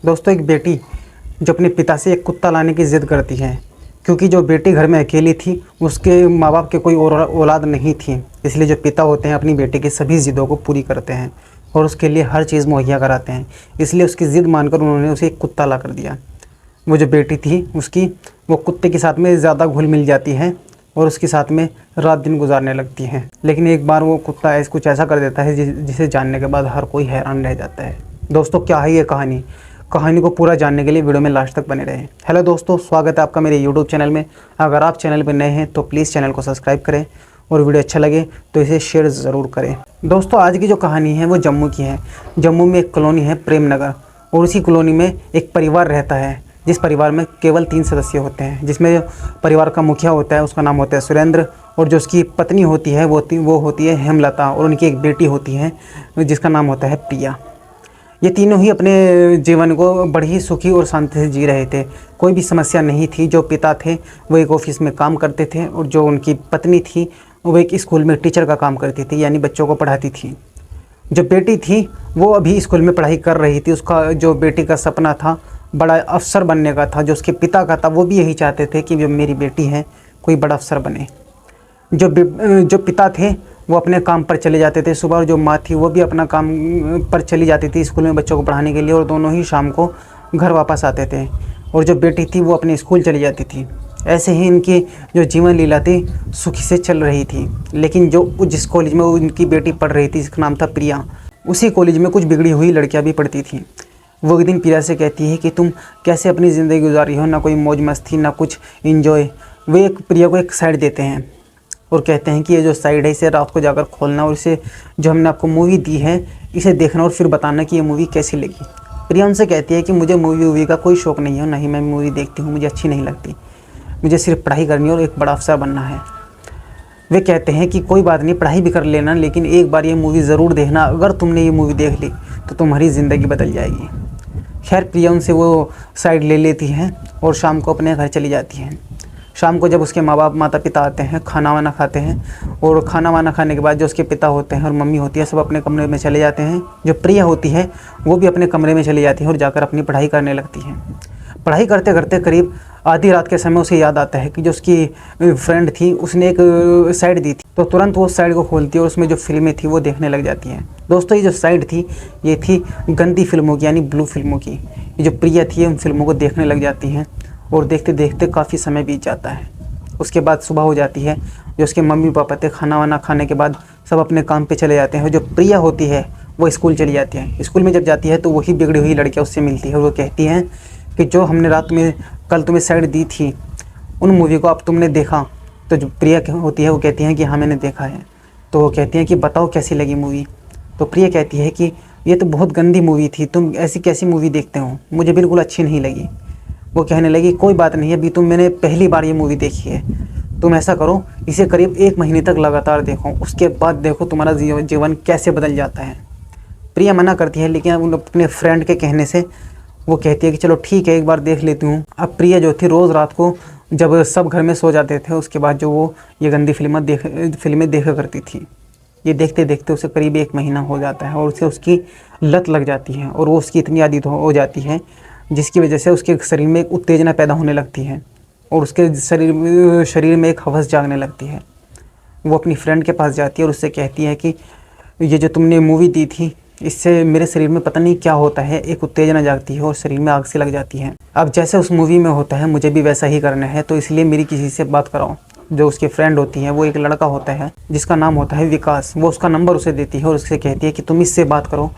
दोस्तों, एक बेटी जो अपने पिता से एक कुत्ता लाने की ज़िद करती है, क्योंकि जो बेटी घर में अकेली थी, उसके माँ बाप के कोई और औलाद नहीं थी। इसलिए जो पिता होते हैं अपनी बेटी की सभी ज़िद्दों को पूरी करते हैं और उसके लिए हर चीज़ मुहैया कराते हैं। इसलिए उसकी ज़िद मानकर उन्होंने उसे एक कुत्ता ला कर दिया। वो जो बेटी थी उसकी, वो कुत्ते के साथ में ज़्यादा घुल मिल जाती है और उसके साथ में रात दिन गुजारने लगती हैं। लेकिन एक बार वो कुत्ता कुछ ऐसा कर देता है जिसे जानने के बाद हर कोई हैरान रह जाता है। दोस्तों, क्या है ये कहानी को पूरा जानने के लिए वीडियो में लास्ट तक बने रहें। हेलो दोस्तों, स्वागत है आपका मेरे यूट्यूब चैनल में। अगर आप चैनल पर नए हैं तो प्लीज़ चैनल को सब्सक्राइब करें और वीडियो अच्छा लगे तो इसे शेयर ज़रूर करें। दोस्तों, आज की जो कहानी है वो जम्मू की है। जम्मू में एक कॉलोनी है प्रेम नगर, और उसी कॉलोनी में एक परिवार रहता है, जिस परिवार में केवल 3 सदस्य होते हैं। जिसमें परिवार का मुखिया होता है, उसका नाम होता है सुरेंद्र, और जो उसकी पत्नी होती है वो होती है हेमलता, और उनकी एक बेटी होती है जिसका नाम होता है प्रिया। ये तीनों ही अपने जीवन को बड़ी ही सुखी और शांति से जी रहे थे। कोई भी समस्या नहीं थी। जो पिता थे वो एक ऑफिस में काम करते थे, और जो उनकी पत्नी थी वो एक स्कूल में टीचर का काम करती थी, यानी बच्चों को पढ़ाती थी। जो बेटी थी वो अभी स्कूल में पढ़ाई कर रही थी। उसका जो बेटी का सपना था बड़ा अफसर बनने का था। जो उसके पिता का था वो भी यही चाहते थे कि जो मेरी बेटी है कोई बड़ा अफसर बने। जो पिता थे वो अपने काम पर चले जाते थे सुबह, और जो माँ थी वो भी अपना काम पर चली जाती थी स्कूल में बच्चों को पढ़ाने के लिए, और दोनों ही शाम को घर वापस आते थे। और जो बेटी थी वो अपने स्कूल चली जाती थी। ऐसे ही इनकी जो जीवन लीला थी सुखी से चल रही थी। लेकिन जिस कॉलेज में उनकी बेटी पढ़ रही थी, जिसका नाम था प्रिया, उसी कॉलेज में कुछ बिगड़ी हुई लड़कियां भी पढ़ती थीं। वो एक दिन प्रिया से कहती है कि तुम कैसे अपनी ज़िंदगी गुजारी हो, ना कोई मौज मस्ती ना कुछ इन्जॉय। वे प्रिया को एक साइड देते हैं और कहते हैं कि ये जो साइड है इसे रात को जाकर खोलना, और इसे जो हमने आपको मूवी दी है इसे देखना और फिर बताना कि ये मूवी कैसी लगी। प्रिया उनसे कहती है कि मुझे मूवी का कोई शौक़ नहीं है, ना ही मैं मूवी देखती हूँ, मुझे अच्छी नहीं लगती, मुझे सिर्फ पढ़ाई करनी है और एक बड़ा अफसर बनना है। वे कहते हैं कि कोई बात नहीं, पढ़ाई भी कर लेना, लेकिन एक बार ये मूवी ज़रूर देखना। अगर तुमने ये मूवी देख ली तो तुम्हारी ज़िंदगी बदल जाएगी। खैर, प्रिया उनसे वो साइड ले लेती है और शाम को अपने घर चली जाती है। शाम को जब उसके माता पिता आते हैं, खाना वाना खाते हैं, और खाना वाना खाने के बाद जो उसके पिता होते हैं और मम्मी होती है सब अपने कमरे में चले जाते हैं। जो प्रिया होती है वो भी अपने कमरे में चली जाती है और जाकर अपनी पढ़ाई करने लगती है। पढ़ाई करते करते करीब आधी रात के समय उसे याद आता है कि जो उसकी फ्रेंड थी उसने एक साइड दी थी, तो तुरंत वो साइड को खोलती है और उसमें जो फिल्में थी वो देखने लग जाती हैं। दोस्तों, ये जो साइड थी ये थी गंदी फिल्मों की, यानी ब्लू फिल्मों की। ये जो प्रिया थी उन फिल्मों को देखने लग जाती हैं, और देखते देखते काफ़ी समय बीत जाता है। उसके बाद सुबह हो जाती है। जो उसके मम्मी पापा थे खाना वाना खाने के बाद सब अपने काम पे चले जाते हैं। जो प्रिया होती है वो स्कूल चली जाती है। स्कूल में जब जाती है तो वही बिगड़ी हुई लड़कियाँ उससे मिलती है, और वो कहती हैं कि जो हमने रात में कल तुम्हें साइड दी थी उन मूवी को अब तुमने देखा। तो जो प्रिया होती है वो कहती हैं कि हाँ मैंने देखा है। तो वो कहती हैं कि बताओ कैसी लगी मूवी। तो प्रिया कहती है कि ये तो बहुत गंदी मूवी थी, तुम ऐसी कैसी मूवी देखते हो, मुझे बिल्कुल अच्छी नहीं लगी। वो कहने लगी कोई बात नहीं, अभी मैंने पहली बार ये मूवी देखी है, तुम ऐसा करो इसे करीब 1 महीने तक लगातार देखो, उसके बाद देखो तुम्हारा जीवन कैसे बदल जाता है। प्रिया मना करती है, लेकिन अपने फ्रेंड के कहने से वो कहती है कि चलो ठीक है एक बार देख लेती हूँ। अब प्रिया जो थी रोज़ रात को जब सब घर में सो जाते थे उसके बाद जो वो ये गंदी फिल्में देखा करती थी। ये देखते देखते उसे करीब 1 महीना हो जाता है और उसे उसकी लत लग जाती है, और वो उसकी इतनी आदत हो जाती है जिसकी वजह से उसके शरीर में एक उत्तेजना पैदा होने लगती है, और उसके शरीर में एक हवस जागने लगती है। वो अपनी फ्रेंड के पास जाती है और उससे कहती है कि ये जो तुमने मूवी दी थी इससे मेरे शरीर में पता नहीं क्या होता है, एक उत्तेजना जागती है और शरीर में आग सी लग जाती है। अब जैसे उस मूवी में होता है मुझे भी वैसा ही करना है, तो इसलिए मेरी किसी से बात कराओ। जो उसकी फ्रेंड होती है वो एक लड़का होता है जिसका नाम होता है विकास। वो उसका नंबर उसे देती है और उससे कहती है कि तुम इससे बात करो,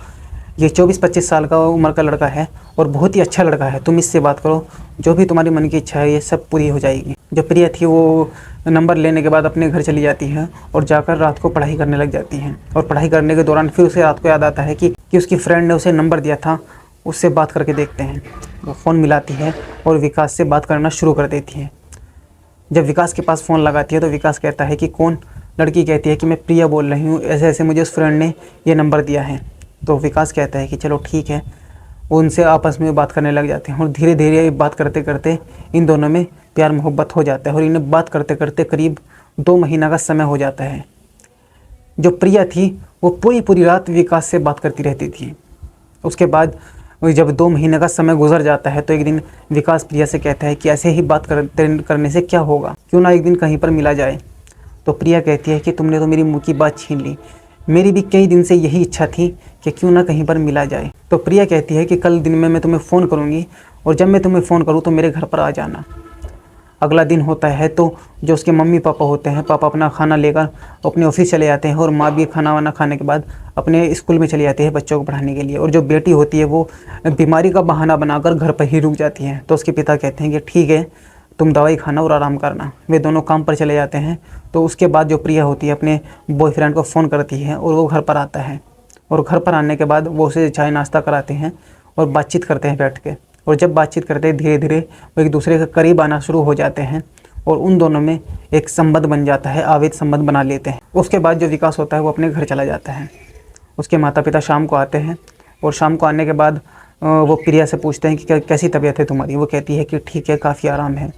ये 24-25 साल का उम्र का लड़का है और बहुत ही अच्छा लड़का है, तुम इससे बात करो, जो भी तुम्हारी मन की इच्छा है ये सब पूरी हो जाएगी। जो प्रिया थी वो नंबर लेने के बाद अपने घर चली जाती है और जाकर रात को पढ़ाई करने लग जाती हैं। और पढ़ाई करने के दौरान फिर उसे रात को याद आता है कि उसकी फ्रेंड ने उसे नंबर दिया था, उससे बात करके देखते हैं। वो फ़ोन मिलाती है और विकास से बात करना शुरू कर देती है। जब विकास के पास फ़ोन लगाती है तो विकास कहता है कि कौन। लड़की कहती है कि मैं प्रिया बोल रही हूँ, ऐसे ऐसे मुझे उस फ्रेंड ने ये नंबर दिया है। तो विकास कहता है कि चलो ठीक है। वो उनसे आपस में बात करने लग जाते हैं और धीरे धीरे बात करते करते इन दोनों में प्यार मोहब्बत हो जाता है, और इन्हें बात करते करते करीब 2 महीना का समय हो जाता है। जो प्रिया थी वो पूरी रात विकास से बात करती रहती थी। उसके बाद और जब 2 महीने का समय गुजर जाता है तो एक दिन विकास प्रिया से कहता है कि ऐसे ही बात करने से क्या होगा, क्यों ना एक दिन कहीं पर मिला जाए। तो प्रिया कहती है कि तुमने तो मेरी मुँह की बात छीन ली, मेरी भी कई दिन से यही इच्छा थी कि क्यों ना कहीं पर मिला जाए। तो प्रिया कहती है कि कल दिन में मैं तुम्हें फ़ोन करूँगी और जब मैं तुम्हें फ़ोन करूँ तो मेरे घर पर आ जाना। अगला दिन होता है तो जो उसके मम्मी पापा होते हैं, पापा अपना खाना लेकर अपने ऑफिस चले जाते हैं और माँ भी खाना वाना खाने के बाद अपने स्कूल में चली जाती है बच्चों को पढ़ाने के लिए। और जो बेटी होती है वो बीमारी का बहाना बनाकर घर पर ही रुक जाती है। तो उसके पिता कहते हैं कि ठीक है, तुम दवाई खाना और आराम करना। वे दोनों काम पर चले जाते हैं। तो उसके बाद जो प्रिया होती है अपने बॉयफ्रेंड को फ़ोन करती है और वो घर पर आता है। और घर पर आने के बाद वो उसे चाय नाश्ता कराते हैं और बातचीत करते हैं बैठ के। और जब बातचीत करते हैं धीरे धीरे वो एक दूसरे के करीब आना शुरू हो जाते हैं और उन दोनों में एक संबंध बन जाता है, अवैध संबंध बना लेते हैं। उसके बाद जो विकास होता है वो अपने घर चला जाता है। उसके माता पिता शाम को आते हैं और शाम को आने के बाद वो प्रिया से पूछते हैं कि कैसी तबीयत है तुम्हारी। वो कहती है कि ठीक है, काफ़ी आराम है।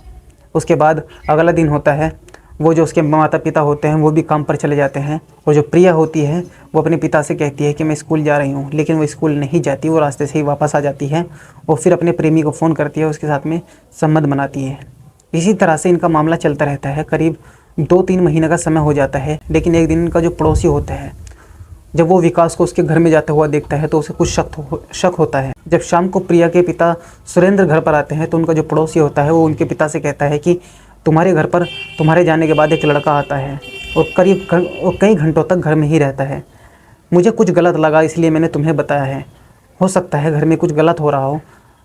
उसके बाद अगला दिन होता है, वो जो उसके माता पिता होते हैं वो भी काम पर चले जाते हैं और जो प्रिया होती है वो अपने पिता से कहती है कि मैं स्कूल जा रही हूँ, लेकिन वो स्कूल नहीं जाती, वो रास्ते से ही वापस आ जाती है और फिर अपने प्रेमी को फ़ोन करती है, उसके साथ में संबंध बनाती है। इसी तरह से इनका मामला चलता रहता है। करीब 2-3 महीने का समय हो जाता है। लेकिन एक दिन इनका जो पड़ोसी होता है, जब वो विकास को उसके घर में जाता हुआ देखता है तो उसे कुछ शक होता है। जब शाम को प्रिया के पिता सुरेंद्र घर पर आते हैं तो उनका जो पड़ोसी होता है वो उनके पिता से कहता है कि तुम्हारे घर पर तुम्हारे जाने के बाद एक लड़का आता है और कई घंटों तक घर में ही रहता है। मुझे कुछ गलत लगा इसलिए मैंने तुम्हें बताया है। हो सकता है घर में कुछ गलत हो रहा हो,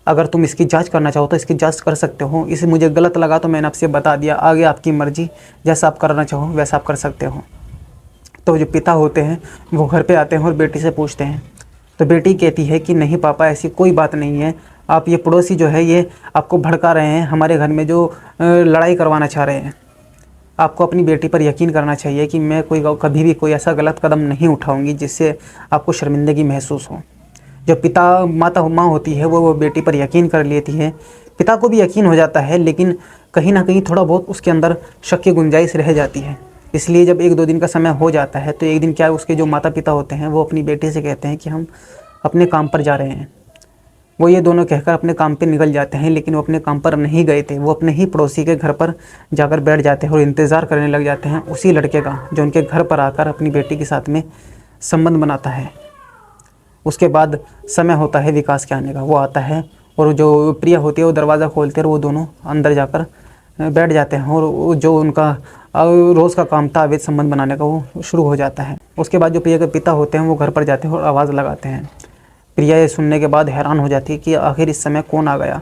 अगर तुम इसकी जांच करना चाहो तो इसकी जांच कर सकते हो। इसे मुझे गलत लगा तो मैंने आपसे बता दिया, आगे आपकी मर्ज़ी, जैसा आप करना चाहो वैसा आप कर सकते हो। तो जो पिता होते हैं वो घर पे आते हैं और बेटी से पूछते हैं। तो बेटी कहती है कि नहीं पापा, ऐसी कोई बात नहीं है, आप ये पड़ोसी जो है ये आपको भड़का रहे हैं, हमारे घर में जो लड़ाई करवाना चाह रहे हैं। आपको अपनी बेटी पर यकीन करना चाहिए कि मैं कभी भी कोई ऐसा गलत कदम नहीं उठाऊंगी जिससे आपको शर्मिंदगी महसूस हो। जो माँ होती है वो बेटी पर यकीन कर लेती है। पिता को भी यकीन हो जाता है, लेकिन कहीं ना कहीं थोड़ा बहुत उसके अंदर शक की गुंजाइश रह जाती है। इसलिए जब 1-2 दिन का समय हो जाता है तो एक दिन क्या, उसके जो माता पिता होते हैं वो अपनी बेटी से कहते हैं कि हम अपने काम पर जा रहे हैं। वो ये दोनों कहकर अपने काम पे निकल जाते हैं, लेकिन वो अपने काम पर नहीं गए थे। वो अपने ही पड़ोसी के घर पर जाकर बैठ जाते हैं और इंतज़ार करने लग जाते हैं उसी लड़के का जो उनके घर पर आकर अपनी बेटी के साथ में संबंध बनाता है। उसके बाद समय होता है विकास के आने का। वो आता है और जो प्रिया होती है वो दरवाज़ा खोलते हैं और वो दोनों अंदर जाकर बैठ जाते हैं और जो उनका रोज़ का काम था अवैध संबंध बनाने का वो शुरू हो जाता है। उसके बाद जो प्रिया के पिता होते हैं वो घर पर जाते हैं और आवाज़ लगाते हैं। प्रिया ये सुनने के बाद हैरान हो जाती है कि आखिर इस समय कौन आ गया।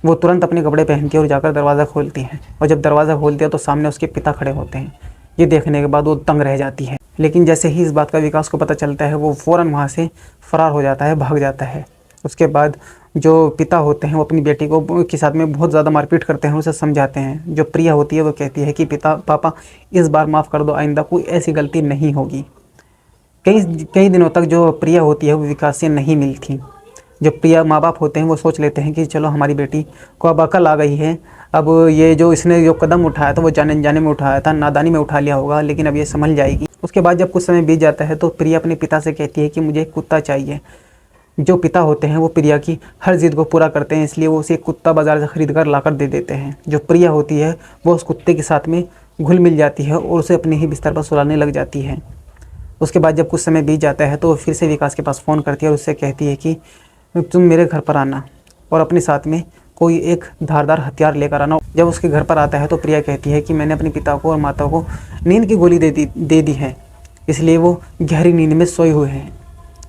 वो तुरंत अपने कपड़े पहन के और जाकर दरवाज़ा खोलती है और जब दरवाज़ा खोलती है तो सामने उसके पिता खड़े होते हैं। ये देखने के बाद वो दंग रह जाती है। लेकिन जैसे ही इस बात का विकास को पता चलता है वो फ़ौरन वहाँ से फ़रार हो जाता है, भाग जाता है। उसके बाद जो पिता होते हैं वो अपनी बेटी को के साथ में बहुत ज़्यादा मारपीट करते हैं, उसे समझाते हैं। जो प्रिया होती है वो कहती है कि पापा इस बार माफ़ कर दो, आइंदा कोई ऐसी गलती नहीं होगी। कई दिनों तक जो प्रिया होती है वो विकास से नहीं मिली थी। जो प्रिया माँ बाप होते हैं वो सोच लेते हैं कि चलो हमारी बेटी को अब अकल आ गई है, अब ये जो इसने जो कदम उठाया था वो जाने अनजाने में उठाया था, नादानी में उठा लिया होगा, लेकिन अब ये संभल जाएगी। उसके बाद जब कुछ समय बीत जाता है तो प्रिया अपने पिता से कहती है कि मुझे एक कुत्ता चाहिए। जो पिता होते हैं वो प्रिया की हर जिद को पूरा करते हैं, इसलिए वो उसे एक कुत्ता बाज़ार से ख़रीद कर लाकर दे देते हैं। जो प्रिया होती है वो उस कुत्ते के साथ में घुल मिल जाती है और उसे अपने ही बिस्तर पर सुलाने लग जाती है। उसके बाद जब कुछ समय बीत जाता है तो फिर से विकास के पास फ़ोन करती है और उससे कहती है कि तुम मेरे घर पर आना और अपने साथ में कोई एक धारदार हथियार लेकर आना। जब उसके घर पर आता है तो प्रिया कहती है कि मैंने अपने पिता को और माता को नींद की गोली दे दी है, इसलिए वो गहरी नींद में सोए हुए हैं।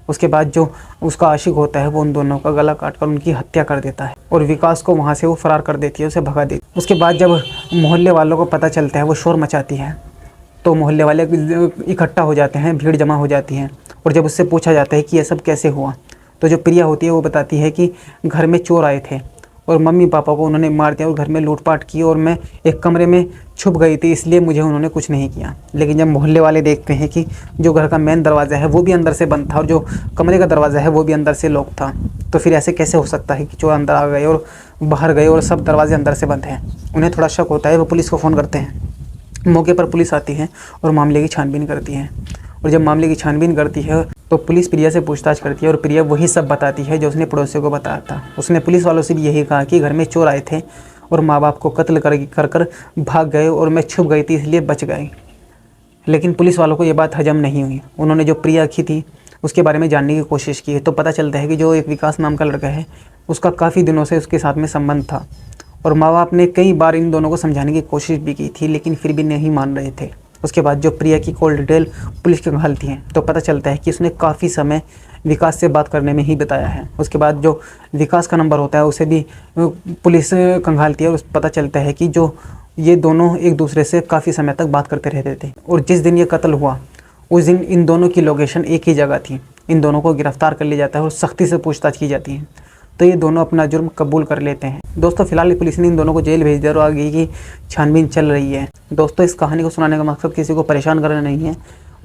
उसके बाद जो उसका आशिक होता है वो उन दोनों का गला काटकर उनकी हत्या कर देता है और विकास को वहाँ से वो फरार कर देती है, उसे भगा देती है। उसके बाद जब मोहल्ले वालों को पता चलता है वो शोर मचाती है तो मोहल्ले वाले इकट्ठा हो जाते हैं, भीड़ जमा हो जाती है। और जब उससे पूछा जाता है कि यह सब कैसे हुआ तो जो प्रिया होती है वो बताती है कि घर में चोर आए थे और मम्मी पापा को उन्होंने मार दिया और घर में लूटपाट की और मैं एक कमरे में छुप गई थी, इसलिए मुझे उन्होंने कुछ नहीं किया। लेकिन जब मोहल्ले वाले देखते हैं कि जो घर का मेन दरवाज़ा है वो भी अंदर से बंद था और जो कमरे का दरवाज़ा है वो भी अंदर से लॉक था, तो फिर ऐसे कैसे हो सकता है कि चोर अंदर आ गए और बाहर गए और सब दरवाजे अंदर से बंद हैं। उन्हें थोड़ा शक होता है, वो पुलिस को फ़ोन करते हैं। मौके पर पुलिस आती है और मामले की छानबीन करती है और जब मामले की छानबीन करती है तो तो पुलिस प्रिया से पूछताछ करती है और प्रिया वही सब बताती है जो उसने पड़ोसियों को बताया था। उसने पुलिस वालों से भी यही कहा कि घर में चोर आए थे और माँ बाप को कत्ल कर भाग गए और मैं छुप गई थी इसलिए बच गई। लेकिन पुलिस वालों को ये बात हजम नहीं हुई। उन्होंने जो प्रिया की थी उसके बारे में जानने की कोशिश की तो पता चलता है कि जो एक विकास नाम का लड़का है उसका काफ़ी दिनों से उसके साथ में संबंध था और माँ बाप ने कई बार इन दोनों को समझाने की कोशिश भी की थी लेकिन फिर भी नहीं मान रहे थे। उसके बाद जो प्रिया की कॉल डिटेल पुलिस के खंगालती है तो पता चलता है कि उसने काफ़ी समय विकास से बात करने में ही बताया है। उसके बाद जो विकास का नंबर होता है उसे भी पुलिस खंगालती है और पता चलता है कि जो ये दोनों एक दूसरे से काफ़ी समय तक बात करते रहते थे और जिस दिन ये कत्ल हुआ उस दिन इन दोनों की लोकेशन एक ही जगह थी। इन दोनों को गिरफ्तार कर लिया जाता है और सख्ती से पूछताछ की जाती है तो ये दोनों अपना जुर्म कबूल कर लेते हैं। दोस्तों फिलहाल पुलिस ने इन दोनों को जेल भेज दिया और आगे की छानबीन चल रही है। दोस्तों इस कहानी को सुनाने का मकसद किसी को परेशान करना नहीं है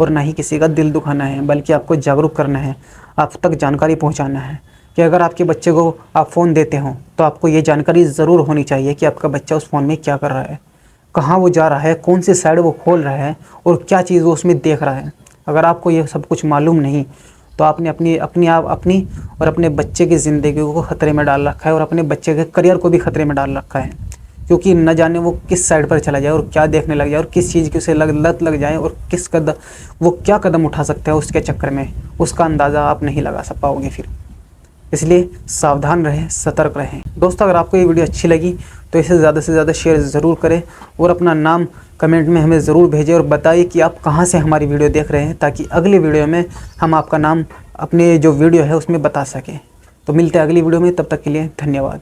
और ना ही किसी का दिल दुखाना है, बल्कि आपको जागरूक करना है, आप तक जानकारी पहुंचाना है कि अगर आपके बच्चे को आप फ़ोन देते हो तो आपको ये जानकारी ज़रूर होनी चाहिए कि आपका बच्चा उस फ़ोन में क्या कर रहा है, कहाँ वो जा रहा है, कौन सी साइड वो खोल रहा है और क्या चीज़ वो उसमें देख रहा है। अगर आपको ये सब कुछ मालूम नहीं तो आपने अपनी और अपने बच्चे की ज़िंदगी को खतरे में डाल रखा है और अपने बच्चे के करियर को भी खतरे में डाल रखा है, क्योंकि न जाने वो किस साइड पर चला जाए और क्या देखने लग जाए और किस चीज़ की उसे लत लग जाए और वो क्या कदम उठा सकता है उसके चक्कर में, उसका अंदाज़ा आप नहीं लगा पाओगे फिर। इसलिए सावधान रहें, सतर्क रहें। दोस्तों अगर आपको ये वीडियो अच्छी लगी तो इसे ज़्यादा से ज़्यादा शेयर ज़रूर करें और अपना नाम कमेंट में हमें ज़रूर भेजें और बताइए कि आप कहाँ से हमारी वीडियो देख रहे हैं, ताकि अगली वीडियो में हम आपका नाम अपने जो वीडियो है उसमें बता सकें। तो मिलते हैं अगली वीडियो में, तब तक के लिए धन्यवाद।